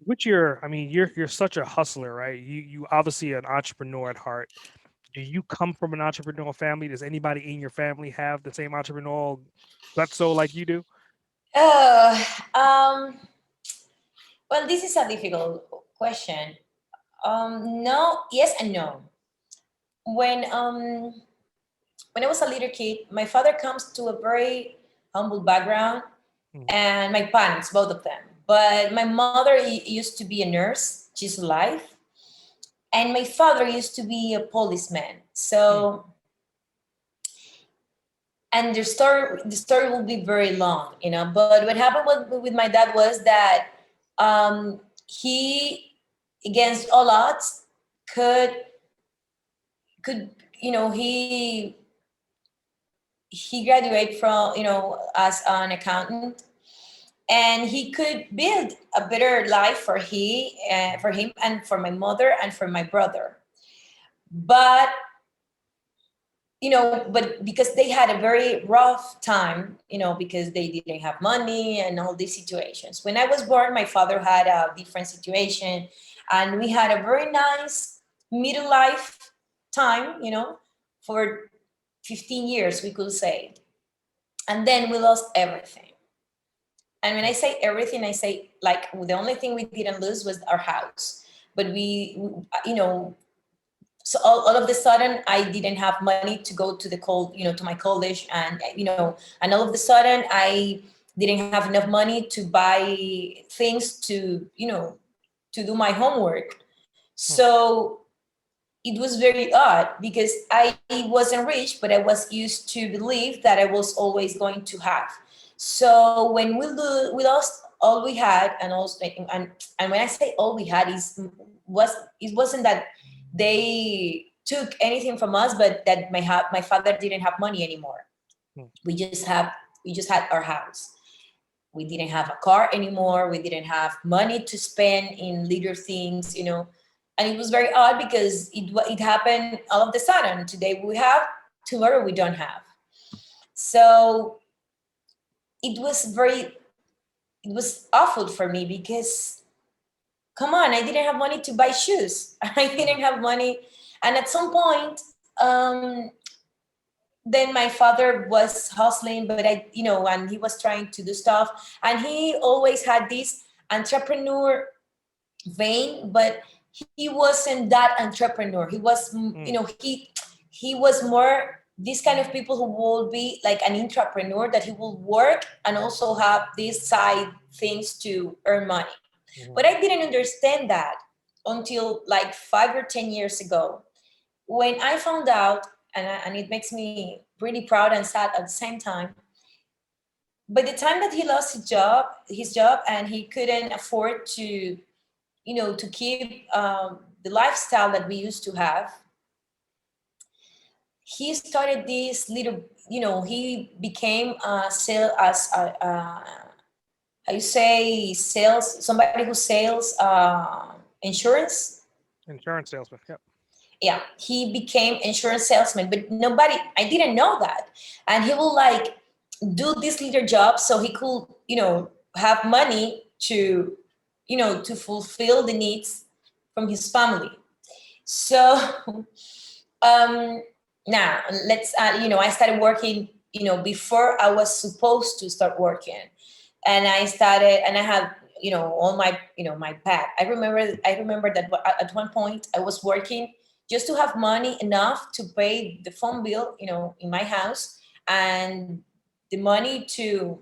What's your, I mean, you're such a hustler, right? You obviously an entrepreneur at heart. Do you come from an entrepreneurial family? Does anybody in your family have the same entrepreneurial gusto like you do? Oh, well, this is a difficult question. No, yes and no. When um, when I was a little kid, my father comes to a very humble background, Mm, and my parents, both of them. But my mother used to be a nurse; she's alive, and my father used to be a policeman. mm, So, and the story will be very long, you know. But what happened with my dad was that he, against all odds, could could he graduated from, as an accountant, and he could build a better life for him and for my mother and for my brother. But but because they had a very rough time, because they didn't have money and all these situations. When I was born, my father had a different situation, and we had a very nice middle life time, for 15 years, we could say. And then we lost everything. And when I say everything, I say, like, the only thing we didn't lose was our house. But so all of the sudden I didn't have money to go to to my college, and and all of the sudden I didn't have enough money to buy things to do my homework. mm, So it was very odd because I wasn't rich, but I was used to believe that I was always going to have. So when we lost all we had, and also, and when I say all we had, it wasn't that they took anything from us, but that my father didn't have money anymore. mm, We just had our house. We didn't have a car anymore. We didn't have money to spend in little things, and it was very odd because it happened all of the sudden. Today we have, tomorrow we don't have. So it was awful for me because, come on, I didn't have money to buy shoes. I mm, didn't have money, and at some point, then my father was hustling, but and he was trying to do stuff, and he always had this entrepreneur vein, but he wasn't that entrepreneur. He was, mm, he was more this kind of people who will be like an entrepreneur, that he will work and also have these side things to earn money. mhm, But I didn't understand that until like 5 or 10 years ago, when I found out, and it makes me really proud and sad at the same time. By the time that he lost his job, and he couldn't afford to keep the lifestyle that we used to have, he started this little, he became sale as how you say, sales, somebody who sells insurance. insurance salesman. Yep. Yeah, he became insurance salesman, but nobody, I didn't know that. And he will like do this little job so he could, have money to fulfill the needs from his family. So um now let's I started working, before I was supposed to start working. And I started, and I had, all my, my path. I remember that at one point I was working just to have money enough to pay the phone bill, in my house, and the money to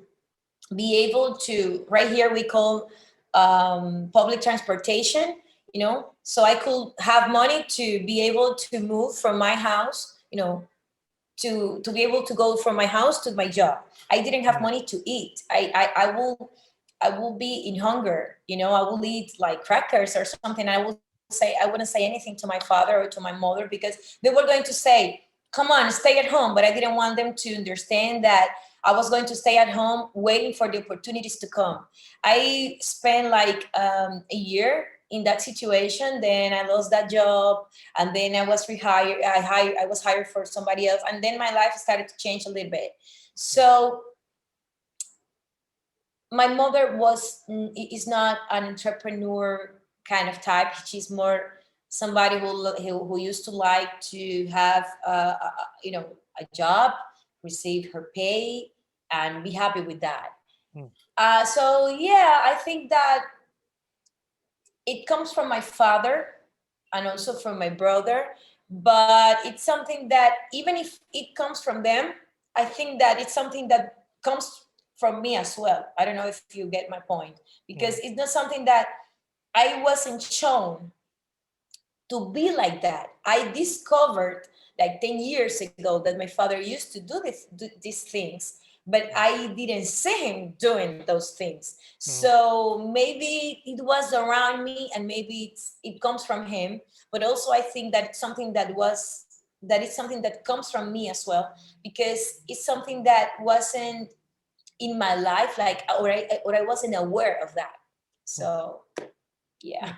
be able to, right here we call public transportation, so I could have money to be able to move from my house, to be able to go from my house to my job. I didn't have Mm, money to eat. I will be in hunger. I will eat like crackers or something. I wouldn't say anything to my father or to my mother, because they were going to say, "Come on, stay at home." But I didn't want them to understand that I was going to stay at home waiting for the opportunities to come. I spent like a year in that situation. Then I lost that job, and then I was rehired. I was hired for somebody else, and then my life started to change a little bit. mm, So my mother is not an entrepreneur kind of type. She's more somebody who used to like to have you know, a job, receive her pay, and be happy with that. Mm, So yeah, I think that it comes from my father and also from my brother, but it's something that even if it comes from them, I think that it's something that comes from me as well. I don't know if you get my point, because mm, it's not something that I wasn't shown to be like that. I discovered like 10 years ago that my father used to do these things, but mm, I didn't see him doing those things. mm, So maybe it was around me and maybe it comes from him, but also I think that it's something that is something that comes from me as well, because it's something that wasn't in my life, like, or I wasn't aware of that. mm. So yeah.